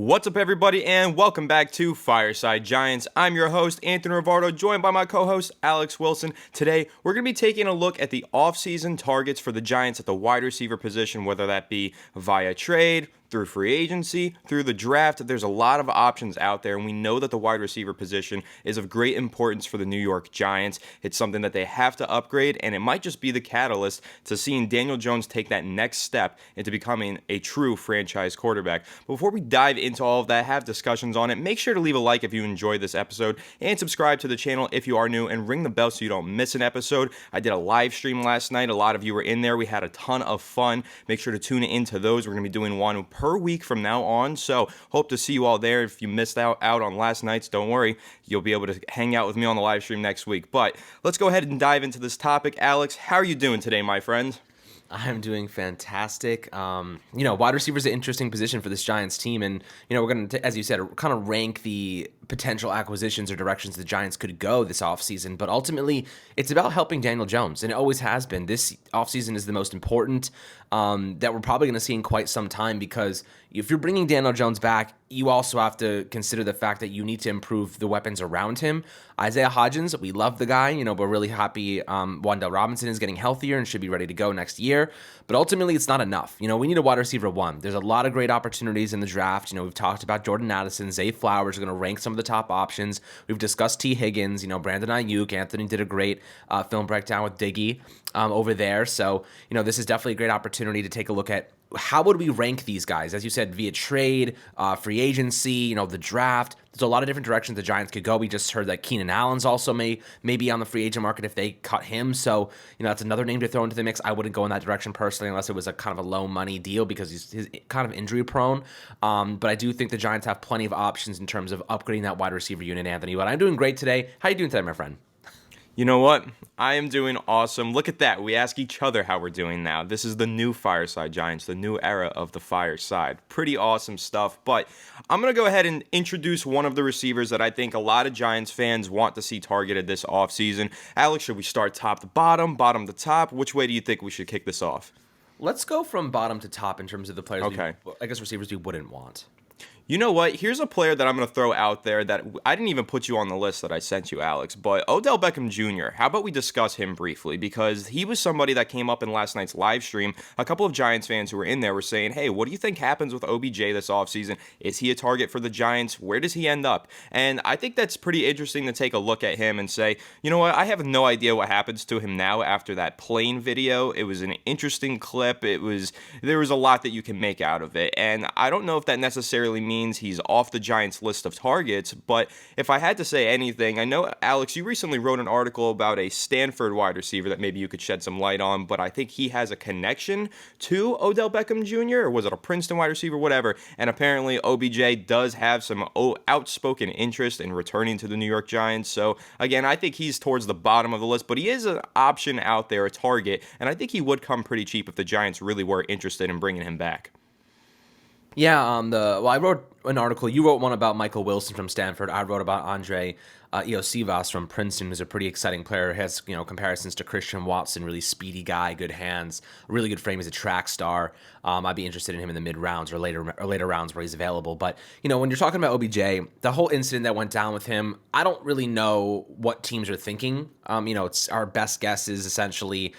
What's up, everybody, and welcome back to Fireside Giants. I'm your host, Anthony Rivardo, joined by my co-host, Alex Wilson. Today, we're going to be taking a look at the offseason targets for the Giants at the wide receiver position, whether that be via trade, through free agency, through the draft. There's a lot of options out there, and we know that the wide receiver position is of great importance for the New York Giants. It's something that they have to upgrade, and it might just be the catalyst to seeing Daniel Jones take that next step into becoming a true franchise quarterback. Before we dive into all of that, have discussions on it, make sure to leave a like if you enjoyed this episode, and subscribe to the channel if you are new, and ring the bell so you don't miss an episode. I did a live stream last night. A lot of you were in there. We had a ton of fun. Make sure to tune into those. We're going to be doing one per week from now on, so hope to see you all there. If you missed out on last night's, don't worry, you'll be able to hang out with me on the live stream next week. But let's go ahead and dive into this topic. Alex, how are you doing today, my friend? I'm doing fantastic. Wide receiver is an interesting position for this Giants team, and we're going to, as you said, kind of rank the potential acquisitions or directions the Giants could go this offseason, but ultimately it's about helping Daniel Jones, and it always has been. This offseason is the most important that we're probably going to see in quite some time, because if you're bringing Daniel Jones back, you also have to consider the fact that you need to improve the weapons around him. Isaiah Hodgins, we love the guy. We're really happy Wan'Dale Robinson is getting healthier and should be ready to go next year. But ultimately, it's not enough. We need a wide receiver one. There's a lot of great opportunities in the draft. We've talked about Jordan Addison, Zay Flowers are going to rank some of the top options. We've discussed Higgins, Brandon Aiyuk. Anthony did a great film breakdown with Diggy over there. So, this is definitely a great opportunity to take a look at how would we rank these guys? As you said, via trade, free agency, the draft. There's a lot of different directions the Giants could go. We just heard that Keenan Allen's also may be on the free agent market if they cut him. So, that's another name to throw into the mix. I wouldn't go in that direction personally unless it was a kind of a low money deal because he's kind of injury prone. But I do think the Giants have plenty of options in terms of upgrading that wide receiver unit, Anthony. But I'm doing great today. How are you doing today, my friend? You know what? I am doing awesome. Look at that. We ask each other how we're doing now. This is the new Fireside Giants, the new era of the Fireside. Pretty awesome stuff. But I'm going to go ahead and introduce one of the receivers that I think a lot of Giants fans want to see targeted this offseason. Alex, should we start top to bottom to top? Which way do you think we should kick this off? Let's go from bottom to top in terms of the players, okay. Receivers we wouldn't want. You know what? Here's a player that I'm going to throw out there that I didn't even put you on the list that I sent you, Alex, but Odell Beckham Jr. How about we discuss him briefly? Because he was somebody that came up in last night's live stream. A couple of Giants fans who were in there were saying, hey, what do you think happens with OBJ this offseason? Is he a target for the Giants? Where does he end up? And I think that's pretty interesting to take a look at him and say, you know what? I have no idea what happens to him now after that plane video. It was an interesting clip. There was a lot that you can make out of it. And I don't know if that necessarily means he's off the Giants list of targets, but if I had to say anything, I know, Alex, you recently wrote an article about a Stanford wide receiver that maybe you could shed some light on, but I think he has a connection to Odell Beckham Jr., or was it a Princeton wide receiver, whatever, and apparently OBJ does have some outspoken interest in returning to the New York Giants, so again, I think he's towards the bottom of the list, but he is an option out there, a target, and I think he would come pretty cheap if the Giants really were interested in bringing him back. Yeah, I wrote an article. You wrote one about Michael Wilson from Stanford. I wrote about Andre Iosivas from Princeton, who's a pretty exciting player. Has comparisons to Christian Watson, really speedy guy, good hands, really good frame. He's a track star. I'd be interested in him in the mid rounds or later rounds where he's available. But when you're talking about OBJ, the whole incident that went down with him, I don't really know what teams are thinking. It's our best guess is essentially,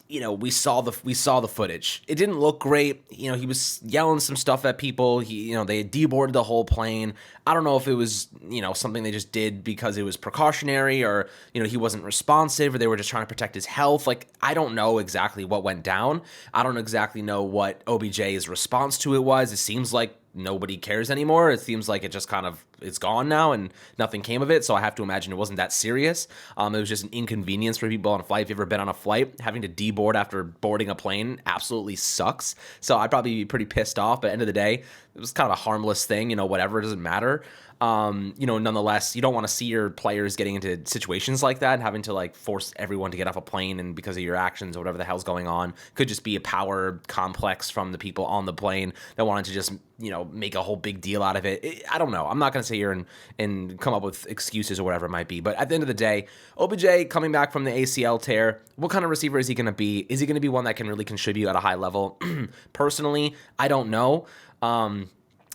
we saw the footage. It didn't look great. He was yelling some stuff at people. They deboarded the whole plane. I don't know if it was, something they just did because it was precautionary or, he wasn't responsive or they were just trying to protect his health. I don't know exactly what went down. I don't exactly know what OBJ's response to it was. It seems like nobody cares anymore. It seems like it just kind of it's gone now and nothing came of it. So I have to imagine it wasn't that serious. It was just an inconvenience for people on a flight. If you've ever been on a flight, having to deboard after boarding a plane absolutely sucks. So I'd probably be pretty pissed off. But at the end of the day, it was kind of a harmless thing. Whatever, it doesn't matter. Nonetheless, you don't want to see your players getting into situations like that and having to force everyone to get off a plane and because of your actions or whatever the hell's going on. Could just be a power complex from the people on the plane that wanted to just, make a whole big deal out of it. I don't know. I'm not going to sit here and come up with excuses or whatever it might be. But at the end of the day, OBJ coming back from the ACL tear, what kind of receiver is he going to be? Is he going to be one that can really contribute at a high level? Personally, I don't know.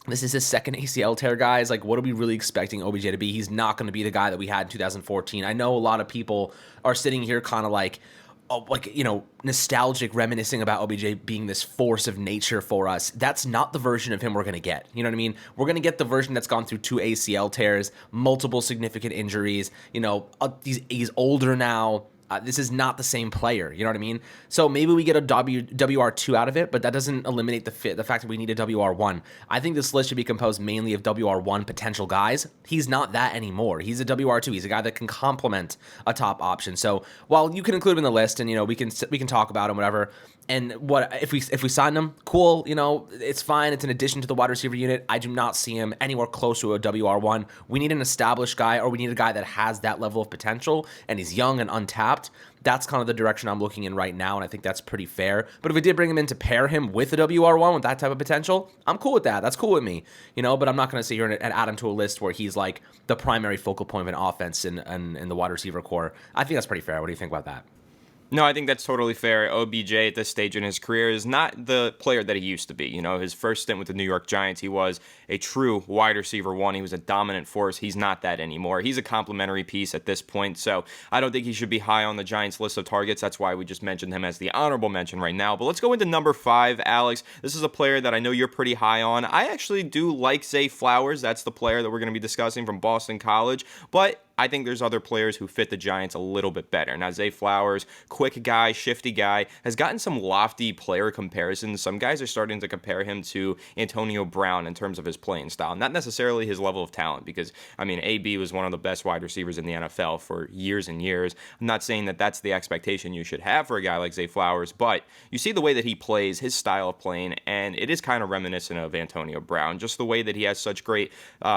This is his second ACL tear, guys. Like, what are we really expecting OBJ to be? He's not going to be the guy that we had in 2014. I know a lot of people are sitting here kind of like, oh, like, nostalgic, reminiscing about OBJ being this force of nature for us. That's not the version of him we're going to get. You know what I mean? We're going to get the version that's gone through 2 ACL tears, multiple significant injuries. He's older now. This is not the same player, you know what I mean? So maybe we get a WR2 out of it, but that doesn't eliminate the fact that we need a WR1. I think this list should be composed mainly of WR1 potential guys. He's not that anymore. He's a WR2. He's a guy that can complement a top option. So while you can include him in the list, and we can talk about him, whatever. And what if we sign him? Cool, it's fine. It's an addition to the wide receiver unit. I do not see him anywhere close to a WR1. We need an established guy, or we need a guy that has that level of potential, and he's young and untapped. That's kind of the direction I'm looking in right now, and I think that's pretty fair. But if we did bring him in to pair him with a WR1 with that type of potential, I'm cool with that. That's cool with me, But I'm not going to sit here and add him to a list where he's like the primary focal point of an offense in the wide receiver core. I think that's pretty fair. What do you think about that? No, I think that's totally fair. OBJ at this stage in his career is not the player that he used to be. His first stint with the New York Giants, he was a true wide receiver one. He was a dominant force. He's not that anymore. He's a complementary piece at this point, so I don't think he should be high on the Giants list of targets. That's why we just mentioned him as the honorable mention right now. But let's go into number 5, Alex. This is a player that I know you're pretty high on. I actually do like Zay Flowers. That's the player that we're going to be discussing from Boston College, but I think there's other players who fit the Giants a little bit better. Now, Zay Flowers, quick guy, shifty guy, has gotten some lofty player comparisons. Some guys are starting to compare him to Antonio Brown in terms of his playing style. Not necessarily his level of talent, because, AB was one of the best wide receivers in the NFL for years and years. I'm not saying that that's the expectation you should have for a guy like Zay Flowers, but you see the way that he plays, his style of playing, and it is kind of reminiscent of Antonio Brown. Just the way that he has such great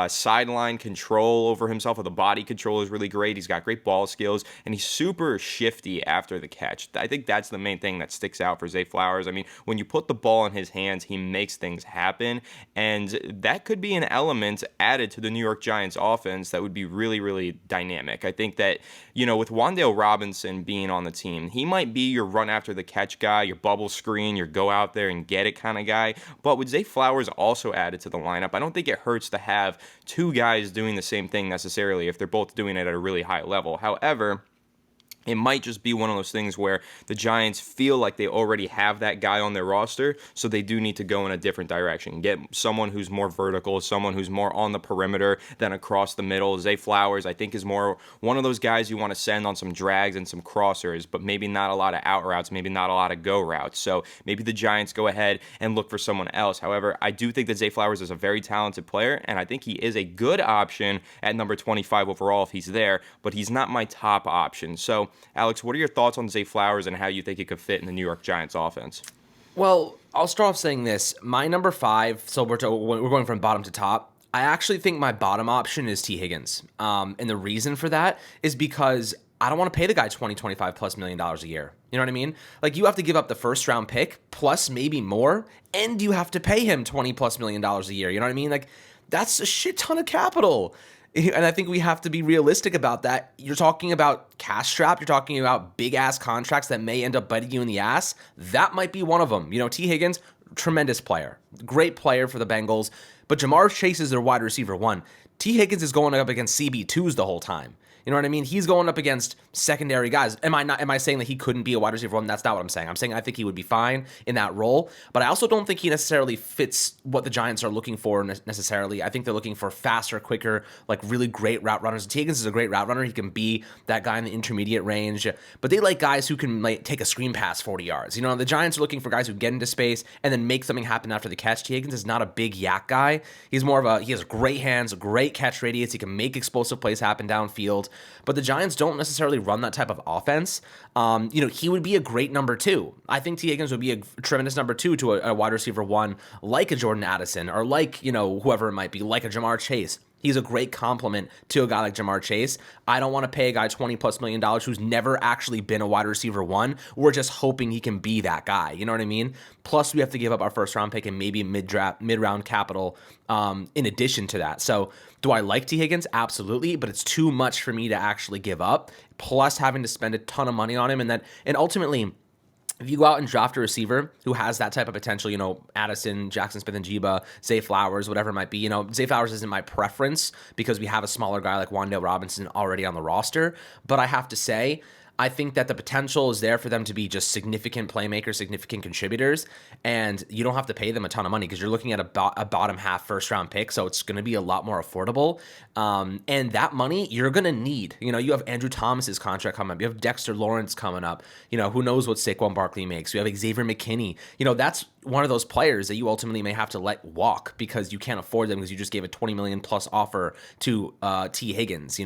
sideline control over himself, with the body control is really great. He's got great ball skills, and he's super shifty after the catch. I think that's the main thing that sticks out for Zay Flowers. When you put the ball in his hands, he makes things happen, and that could be an element added to the New York Giants offense that would be really, really dynamic. I think that, with Wan'Dale Robinson being on the team, he might be your run after the catch guy, your bubble screen, your go out there and get it kind of guy. But with Zay Flowers also added to the lineup, I don't think it hurts to have 2 guys doing the same thing necessarily if they're both doing it at a really high level. However, it might just be one of those things where the Giants feel like they already have that guy on their roster, so they do need to go in a different direction. Get someone who's more vertical, someone who's more on the perimeter than across the middle. Zay Flowers, I think, is more one of those guys you want to send on some drags and some crossers, but maybe not a lot of out routes, maybe not a lot of go routes. So maybe the Giants go ahead and look for someone else. However, I do think that Zay Flowers is a very talented player, and I think he is a good option at number 25 overall if he's there, but he's not my top option. So Alex, what are your thoughts on Zay Flowers and how you think he could fit in the New York Giants offense? Well, I'll start off saying this. My number 5, so we're going from bottom to top. I actually think my bottom option is T. Higgins. And the reason for that is because I don't want to pay the guy $20-25+ million a year. You know what I mean? Like, you have to give up the first round pick plus maybe more, and you have to pay him $20+ million a year. You know what I mean? Like, that's a shit ton of capital. And I think we have to be realistic about that. You're talking about cash strapped. You're talking about big ass contracts that may end up biting you in the ass. That might be one of them. T. Higgins, tremendous player, great player for the Bengals. But Jamar Chase is their wide receiver one. T. Higgins is going up against CB2s the whole time. You know what I mean? He's going up against secondary guys. Am I saying that he couldn't be a wide receiver one? That's not what I'm saying. I'm saying I think he would be fine in that role, but I also don't think he necessarily fits what the Giants are looking for necessarily. I think they're looking for faster, quicker, like really great route runners. T. Higgins is a great route runner. He can be that guy in the intermediate range, but they like guys who can like take a screen pass 40 yards. The Giants are looking for guys who get into space and then make something happen after the catch. T. Higgins is not a big yak guy. He's more of he has great hands, great catch radius. He can make explosive plays happen downfield. But the Giants don't necessarily run that type of offense. He would be a great number 2. I think T. Higgins would be a tremendous number 2 to a wide receiver one, like a Jordan Addison, or like, whoever it might be, like a Jamar Chase. He's a great compliment to a guy like Jamar Chase. I don't want to pay a guy $20+ million who's never actually been a wide receiver one. We're just hoping he can be that guy. You know what I mean? Plus, we have to give up our first round pick and maybe mid-round capital in addition to that. So, do I like T. Higgins? Absolutely, but it's too much for me to actually give up. Plus, having to spend a ton of money on him, and ultimately, if you go out and draft a receiver who has that type of potential, Addison, Jackson Smith-Njigba, Zay Flowers, whatever it might be, Zay Flowers isn't my preference because we have a smaller guy like Wan'Dale Robinson already on the roster. But I have to say, I think that the potential is there for them to be just significant playmakers, significant contributors, and you don't have to pay them a ton of money because you're looking at a bottom half first round pick, so it's going to be a lot more affordable. And that money you're going to need. You have Andrew Thomas's contract coming up. You have Dexter Lawrence coming up. Who knows what Saquon Barkley makes. You have Xavier McKinney. That's one of those players that you ultimately may have to let walk because you can't afford them because you just gave a $20 million plus offer to T. Higgins,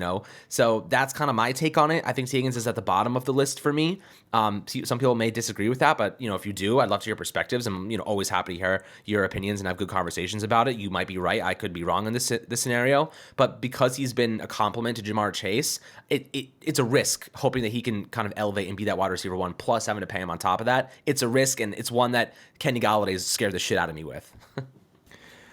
So that's kind of my take on it. I think T. Higgins is at the bottom of the list for me. Some people may disagree with that, but if you do, I'd love to hear perspectives. I'm always happy to hear your opinions and have good conversations about it. You might be right. I could be wrong in this scenario, but because he's been a compliment to Jamar Chase, it's a risk hoping that he can kind of elevate and be that wide receiver one plus having to pay him on top of that. It's a risk, and it's one that Kenny Galladay's scared the shit out of me with.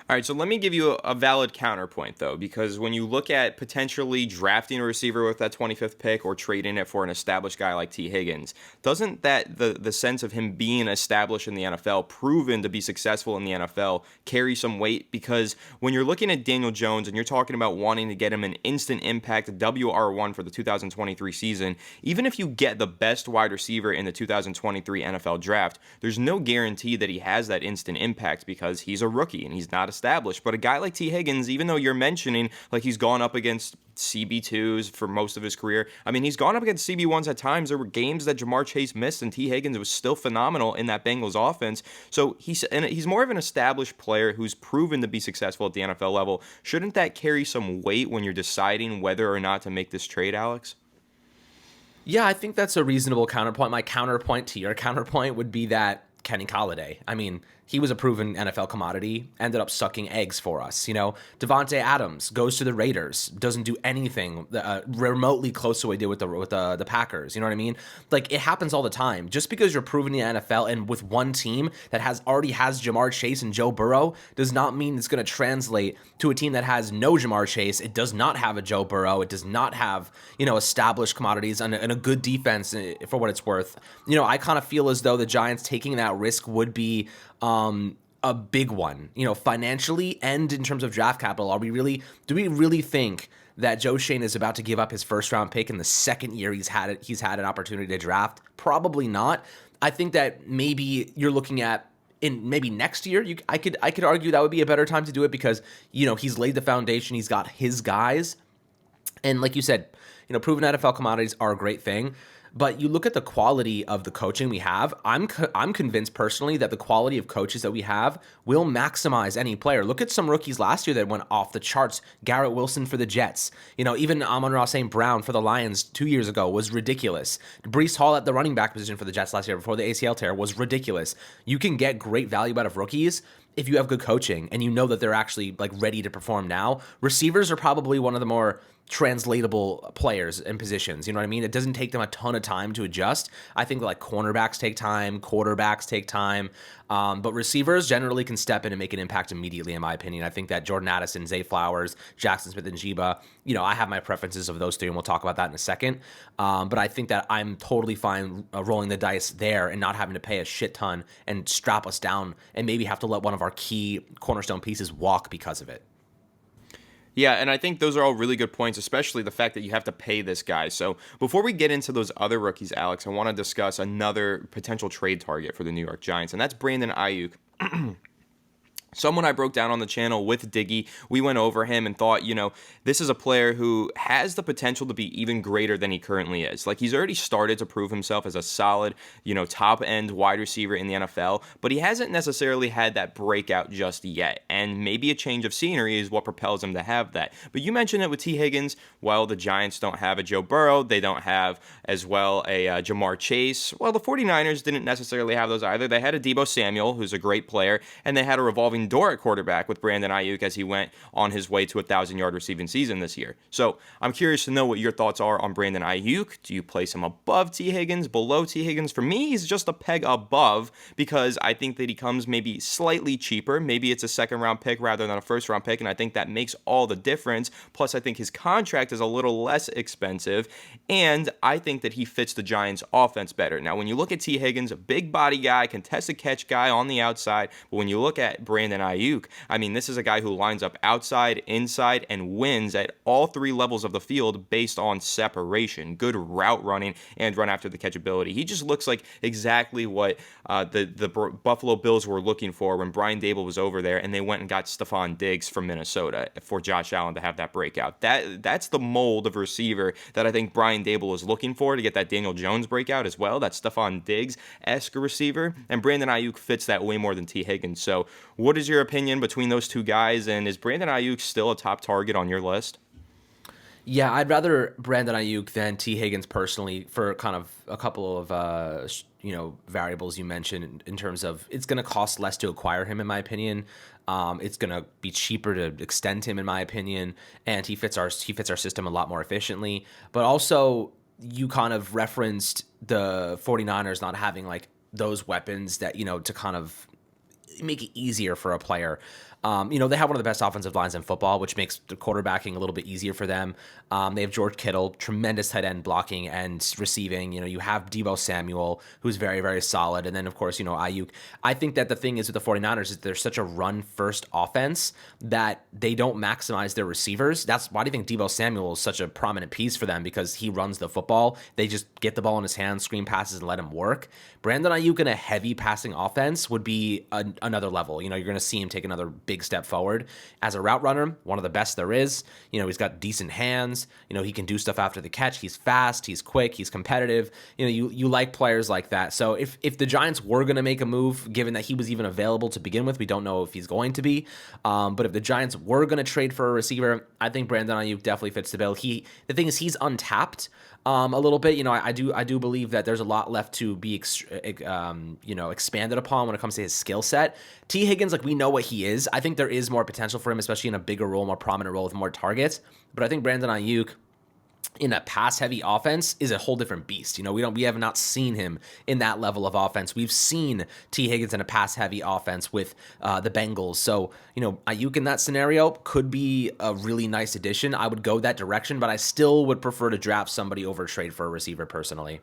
All right, so let me give you a valid counterpoint, though, because when you look at potentially drafting a receiver with that 25th pick or trading it for an established guy like T. Higgins, doesn't that the sense of him being established in the NFL, proven to be successful in the NFL, carry some weight? Because when you're looking at Daniel Jones and you're talking about wanting to get him an instant impact, a WR1 for the 2023 season, even if you get the best wide receiver in the 2023 NFL draft, there's no guarantee that he has that instant impact because he's a rookie and he's not established. But a guy like T. Higgins, even though you're mentioning like he's gone up against CB2s for most of his career, I mean, he's gone up against CB1s at times. There were games that Jamar Chase missed, and T. Higgins was still phenomenal in that Bengals offense. So he's more of an established player who's proven to be successful at the NFL level. Shouldn't that carry some weight when you're deciding whether or not to make this trade, Alex? Yeah, I think that's a reasonable counterpoint. My counterpoint to your counterpoint would be that Kenny Golladay, I mean, he was a proven NFL commodity, ended up sucking eggs for us. Devontae Adams goes to the Raiders, doesn't do anything remotely close to what he did with the Packers. You know what I mean? Like, it happens all the time. Just because you're proven in the NFL and with one team that already has Jamar Chase and Joe Burrow does not mean it's going to translate to a team that has no Jamar Chase. It does not have a Joe Burrow. It does not have, established commodities and a good defense for what it's worth. I kind of feel as though the Giants taking that risk would be a big one, financially and in terms of draft capital. Do we really think that Joe Schoen is about to give up his first round pick in the second year he's had an opportunity to draft? Probably not. I think that maybe you're looking at in maybe next year. I could argue that would be a better time to do it because, he's laid the foundation. He's got his guys. And like you said, proven NFL commodities are a great thing. But you look at the quality of the coaching we have, I'm convinced personally that the quality of coaches that we have will maximize any player. Look at some rookies last year that went off the charts. Garrett Wilson for the Jets. Even Amon-Ra St. Brown for the Lions 2 years ago was ridiculous. Breece Hall at the running back position for the Jets last year before the ACL tear was ridiculous. You can get great value out of rookies if you have good coaching and you know that they're actually like ready to perform now. Receivers are probably one of the more translatable players and positions. You know what I mean? It doesn't take them a ton of time to adjust. I think like cornerbacks take time, quarterbacks take time, but receivers generally can step in and make an impact immediately, in my opinion. I think that Jordan Addison, Zay Flowers, Jackson Smith-Njigba, I have my preferences of those three, and we'll talk about that in a second. But I think that I'm totally fine rolling the dice there and not having to pay a shit ton and strap us down and maybe have to let one of our key cornerstone pieces walk because of it. Yeah, and I think those are all really good points, especially the fact that you have to pay this guy. So before we get into those other rookies, Alex, I want to discuss another potential trade target for the New York Giants, and that's Brandon Aiyuk. Someone I broke down on the channel with Diggy, we went over him and thought, this is a player who has the potential to be even greater than he currently is. Like, he's already started to prove himself as a solid, top-end wide receiver in the NFL, but he hasn't necessarily had that breakout just yet, and maybe a change of scenery is what propels him to have that. But you mentioned it with T. Higgins. Well, the Giants don't have a Joe Burrow. They don't have, as well, a Jamar Chase. Well, the 49ers didn't necessarily have those either. They had a Deebo Samuel, who's a great player, and they had a revolving open door at quarterback with Brandon Aiyuk as he went on his way to a 1,000-yard receiving season this year. So I'm curious to know what your thoughts are on Brandon Aiyuk. Do you place him above T. Higgins, below T. Higgins? For me, he's just a peg above because I think that he comes maybe slightly cheaper. Maybe it's a second-round pick rather than a first-round pick, and I think that makes all the difference. Plus, I think his contract is a little less expensive, and I think that he fits the Giants' offense better. Now, when you look at T. Higgins, a big body guy, contested catch guy on the outside, but when you look at Brandon Aiyuk, I mean, this is a guy who lines up outside, inside, and wins at all three levels of the field based on separation, good route running, and run after the catch ability. He just looks like exactly what the Buffalo Bills were looking for when Brian Daboll was over there, and they went and got Stephon Diggs from Minnesota for Josh Allen to have that breakout. That's the mold of receiver that I think Brian Daboll is looking for to get that Daniel Jones breakout as well. That Stephon Diggs-esque receiver, and Brandon Aiyuk fits that way more than T. Higgins. So what is your opinion between those two guys, and is Brandon Aiyuk still a top target on your list? Yeah, I'd rather Brandon Aiyuk than T. Higgins personally for kind of a couple of variables you mentioned in terms of it's going to cost less to acquire him in my opinion. It's going to be cheaper to extend him in my opinion, and he fits our system a lot more efficiently. But also, you kind of referenced the 49ers not having like those weapons that to kind of make it easier for a player. They have one of the best offensive lines in football, which makes the quarterbacking a little bit easier for them. They have George Kittle, tremendous tight end blocking and receiving. You have Deebo Samuel, who's very, very solid. And then, of course, Aiyuk. I think that the thing is with the 49ers is they're such a run-first offense that they don't maximize their receivers. That's why do you think Deebo Samuel is such a prominent piece for them? Because he runs the football. They just get the ball in his hands, screen passes, and let him work. Brandon Aiyuk in a heavy passing offense would be another level. You're going to see him take another big step forward as a route runner, one of the best there is. He's got decent hands. He can do stuff after the catch. He's fast. He's quick. He's competitive. You like players like that. So if the Giants were going to make a move, given that he was even available to begin with, we don't know if he's going to be. But if the Giants were going to trade for a receiver, I think Brandon Aiyuk definitely fits the bill. The thing is, he's untapped a little bit. I do believe that there's a lot left to be expanded upon when it comes to his skill set. T. Higgins, we know what he is. I think there is more potential for him, especially in a bigger role, more prominent role with more targets. But I think Brandon Aiyuk in a pass-heavy offense is a whole different beast. We have not seen him in that level of offense. We've seen T. Higgins in a pass-heavy offense with the Bengals. So, Aiyuk in that scenario could be a really nice addition. I would go that direction, but I still would prefer to draft somebody over trade for a receiver personally.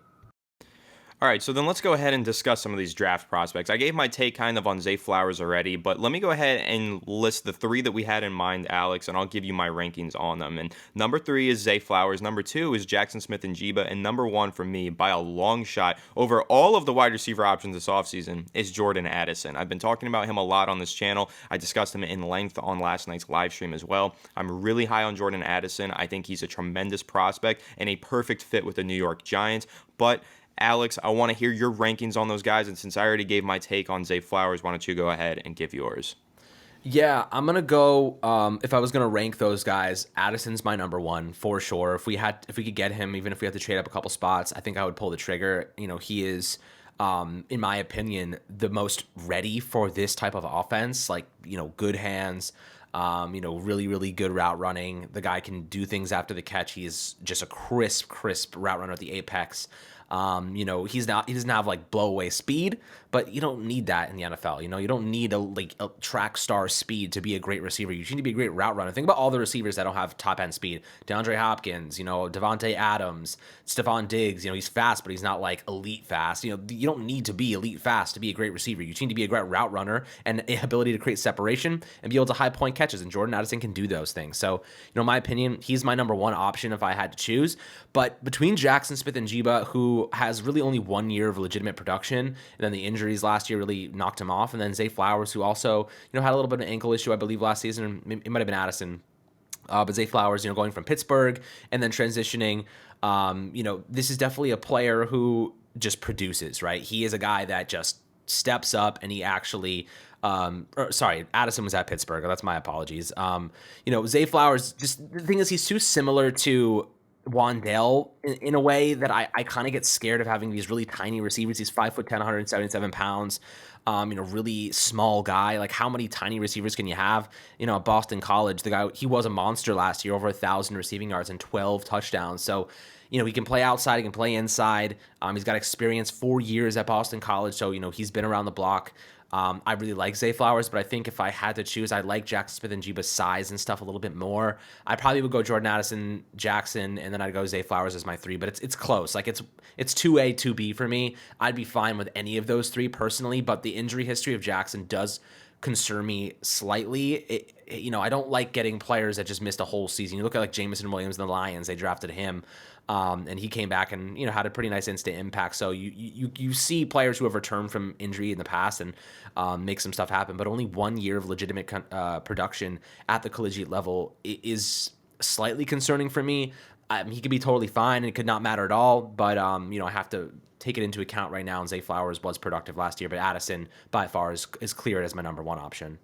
All right, so then let's go ahead and discuss some of these draft prospects. I gave my take kind of on Zay Flowers already, but let me go ahead and list the three that we had in mind, Alex, and I'll give you my rankings on them. And number 3 is Zay Flowers, number 2 is Jackson Smith-Njigba, and number 1 for me, by a long shot, over all of the wide receiver options this offseason, is Jordan Addison. I've been talking about him a lot on this channel. I discussed him in length on last night's live stream as well. I'm really high on Jordan Addison. I think he's a tremendous prospect and a perfect fit with the New York Giants, but Alex, I want to hear your rankings on those guys, and since I already gave my take on Zay Flowers, why don't you go ahead and give yours? Yeah, I'm going to go, if I was going to rank those guys, Addison's my number 1 for sure. If we could get him, even if we had to trade up a couple spots, I think I would pull the trigger. He is, in my opinion, the most ready for this type of offense, good hands, really, really good route running. The guy can do things after the catch. He is just a crisp route runner at the apex. He doesn't have blow away speed, but you don't need that in the NFL. You don't need a track star speed to be a great receiver. You need to be a great route runner. Think about all the receivers that don't have top end speed. DeAndre Hopkins, Devontae Adams, Stephon Diggs. He's fast, but he's not elite fast. You don't need to be elite fast to be a great receiver. You need to be a great route runner and ability to create separation and be able to high point catches. And Jordan Addison can do those things. So, in my opinion, he's my number 1 option if I had to choose. But between Jackson Smith-Njigba, who has really only 1 year of legitimate production, and then the injuries last year really knocked him off, and then Zay Flowers, who also had a little bit of an ankle issue, I believe, last season. It might have been Addison. But Zay Flowers, going from Pittsburgh and then transitioning, this is definitely a player who just produces, right? He is a guy that just steps up, and he actually Addison was at Pittsburgh. That's my apologies. Zay Flowers, just the thing is, he's too similar to Wandale in a way that I kind of get scared of having these really tiny receivers. He's 5'10", 177 pounds. Really small guy. Like, how many tiny receivers can you have? At Boston College, the guy, he was a monster last year, over 1,000 receiving yards and 12 touchdowns. So, he can play outside, he can play inside. He's got experience, 4 years at Boston College, so he's been around the block. I really like Zay Flowers, but I think if I had to choose, I like Jackson Smith-Njigba's size and stuff a little bit more. I probably would go Jordan Addison, Jackson, and then I'd go Zay Flowers as my 3. But it's close. Like, it's 2A, 2B for me. I'd be fine with any of those 3 personally, but the injury history of Jackson does concern me slightly. I don't like getting players that just missed a whole season. You look at like Jamison Williams and the Lions; they drafted him. And he came back and had a pretty nice instant impact. So you see players who have returned from injury in the past and make some stuff happen, but only 1 year of legitimate production at the collegiate level is slightly concerning for me. He could be totally fine and it could not matter at all, but I have to take it into account right now. And Zay Flowers was productive last year, but Addison by far is cleared as my number 1 option.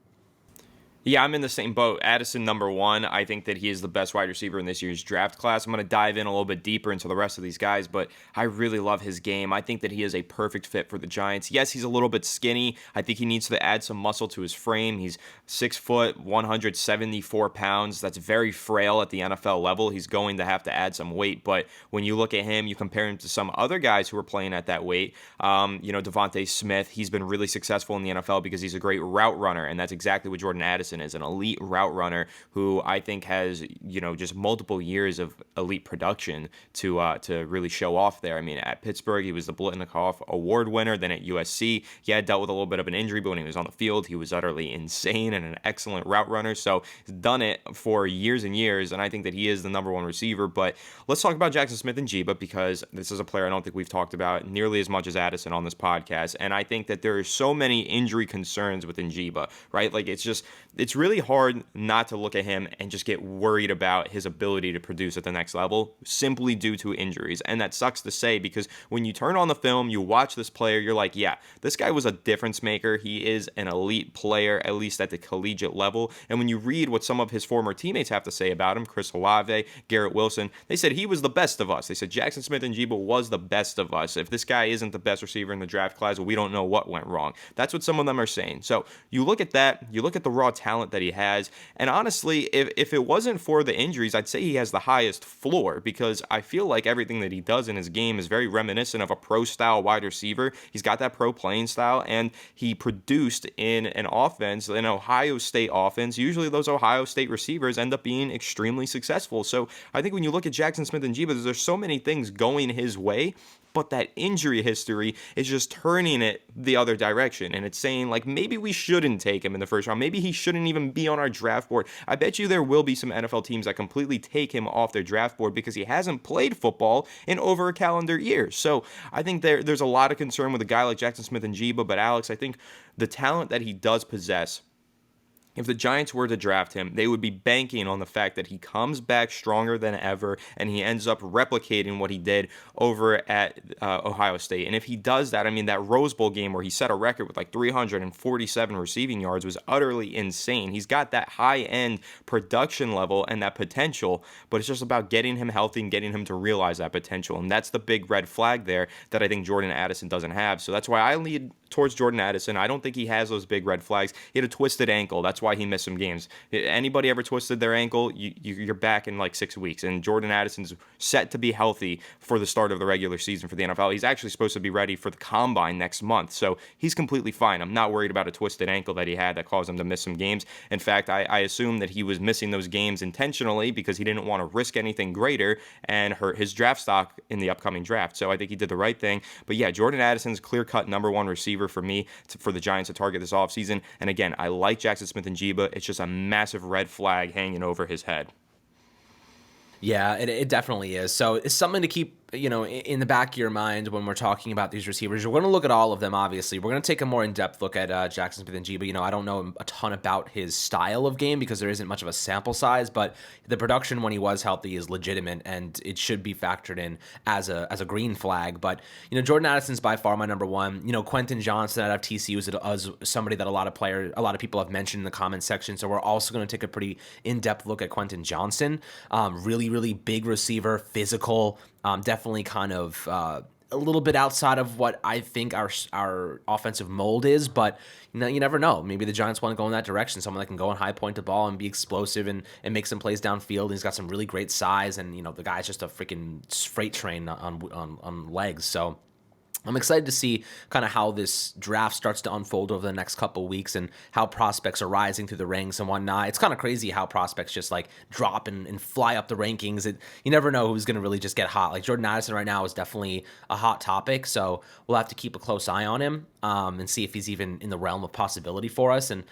Yeah, I'm in the same boat. Addison, number 1. I think that he is the best wide receiver in this year's draft class. I'm going to dive in a little bit deeper into the rest of these guys, but I really love his game. I think that he is a perfect fit for the Giants. Yes, he's a little bit skinny. I think he needs to add some muscle to his frame. He's 6 foot, 174 pounds. That's very frail at the NFL level. He's going to have to add some weight, but when you look at him, you compare him to some other guys who are playing at that weight. Devontae Smith, he's been really successful in the NFL because he's a great route runner, and that's exactly what Jordan Addison is, an elite route runner who I think has, just multiple years of elite production to really show off there. I mean, at Pittsburgh, he was the Blitnikoff Award winner. Then at USC, he had dealt with a little bit of an injury, but when he was on the field, he was utterly insane and an excellent route runner. So he's done it for years and years, and I think that he is the number 1 receiver. But let's talk about Jackson Smith-Njigba, because this is a player I don't think we've talked about nearly as much as Addison on this podcast, and I think that there are so many injury concerns with Njigba, right? Like, it's really hard not to look at him and just get worried about his ability to produce at the next level simply due to injuries. And that sucks to say, because when you turn on the film, you watch this player, you're like, yeah, this guy was a difference maker. He is an elite player, at least at the collegiate level. And when you read what some of his former teammates have to say about him, Chris Olave, Garrett Wilson, they said he was the best of us. They said Jackson Smith-Njigba was the best of us. If this guy isn't the best receiver in the draft class, we don't know what went wrong. That's what some of them are saying. So you look at that, you look at the raw talent that he has, and honestly, if it wasn't for the injuries, I'd say he has the highest floor, because I feel like everything that he does in his game is very reminiscent of a pro-style wide receiver. He's got that pro playing style, and he produced in an offense, an Ohio State offense. Usually those Ohio State receivers end up being extremely successful. So I think when you look at Jackson Smith-Njigba, there's so many things going his way, but that injury history is just turning it the other direction. And it's saying, like, maybe we shouldn't take him in the first round. Maybe he shouldn't even be on our draft board. I bet you there will be some NFL teams that completely take him off their draft board because he hasn't played football in over a calendar year. So I think there's a lot of concern with a guy like Jackson Smith-Njigba. But Alex, I think the talent that he does possess, if the Giants were to draft him, they would be banking on the fact that he comes back stronger than ever and he ends up replicating what he did over at Ohio State. And if he does that, I mean, that Rose Bowl game where he set a record with like 347 receiving yards was utterly insane. He's got that high-end production level and that potential, but it's just about getting him healthy and getting him to realize that potential. And that's the big red flag there that I think Jordan Addison doesn't have. So that's why I lead towards Jordan Addison. I don't think he has those big red flags. He had a twisted ankle. That's why he missed some games. Anybody ever twisted their ankle, you're back in like 6 weeks. And Jordan Addison's set to be healthy for the start of the regular season for the NFL. He's actually supposed to be ready for the combine next month. So he's completely fine. I'm not worried about a twisted ankle that he had that caused him to miss some games. In fact, I assume that he was missing those games intentionally because he didn't want to risk anything greater and hurt his draft stock in the upcoming draft. So I think he did the right thing. But yeah, Jordan Addison's clear-cut number 1 receiver for me, for the Giants to target this offseason. And again, I like Jackson Smith-Njigba. It's just a massive red flag hanging over his head. Yeah, it definitely is. So it's something to keep in the back of your mind when we're talking about these receivers, we're going to look at all of them, obviously. We're going to take a more in-depth look at Jackson Smith-Njigba. I don't know a ton about his style of game because there isn't much of a sample size, but the production when he was healthy is legitimate, and it should be factored in as a green flag. But, Jordan Addison's by far my number one. Quentin Johnson out of TCU is somebody that a lot of people have mentioned in the comments section, so we're also going to take a pretty in-depth look at Quentin Johnson. Really, really big receiver, physical, definitely kind of a little bit outside of what I think our offensive mold is, but you never know. Maybe the Giants want to go in that direction. Someone that can go and high point the ball and be explosive and make some plays downfield. And he's got some really great size, and the guy's just a freaking freight train on legs. So I'm excited to see kind of how this draft starts to unfold over the next couple of weeks and how prospects are rising through the ranks and whatnot. It's kind of crazy how prospects just like drop and fly up the rankings. You never know who's going to really just get hot. Like Jordan Addison right now is definitely a hot topic, so we'll have to keep a close eye on him and see if he's even in the realm of possibility for us. And,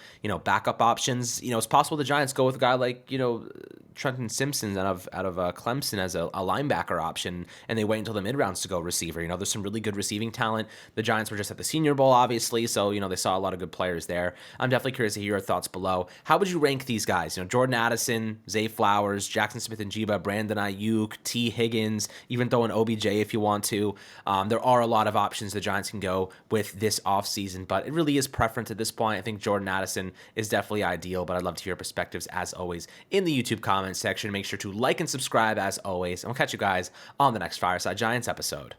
backup options, it's possible the Giants go with a guy like, Trenton Simpson out of Clemson as a linebacker option, and they wait until the mid-rounds to go receiver. There's some really good receiving talent. The Giants were just at the Senior Bowl, obviously, so, they saw a lot of good players there. I'm definitely curious to hear your thoughts below. How would you rank these guys? Jordan Addison, Zay Flowers, Jackson Smith-Njigba, Brandon Aiyuk, T. Higgins, even throw in OBJ if you want to. There are a lot of options the Giants can go with this offseason, but it really is preference at this point. I think Jordan Addison is definitely ideal, but I'd love to hear your perspectives, as always, in the YouTube comments section. Make sure to like and subscribe, as always, and we'll catch you guys on the next Fireside Giants episode.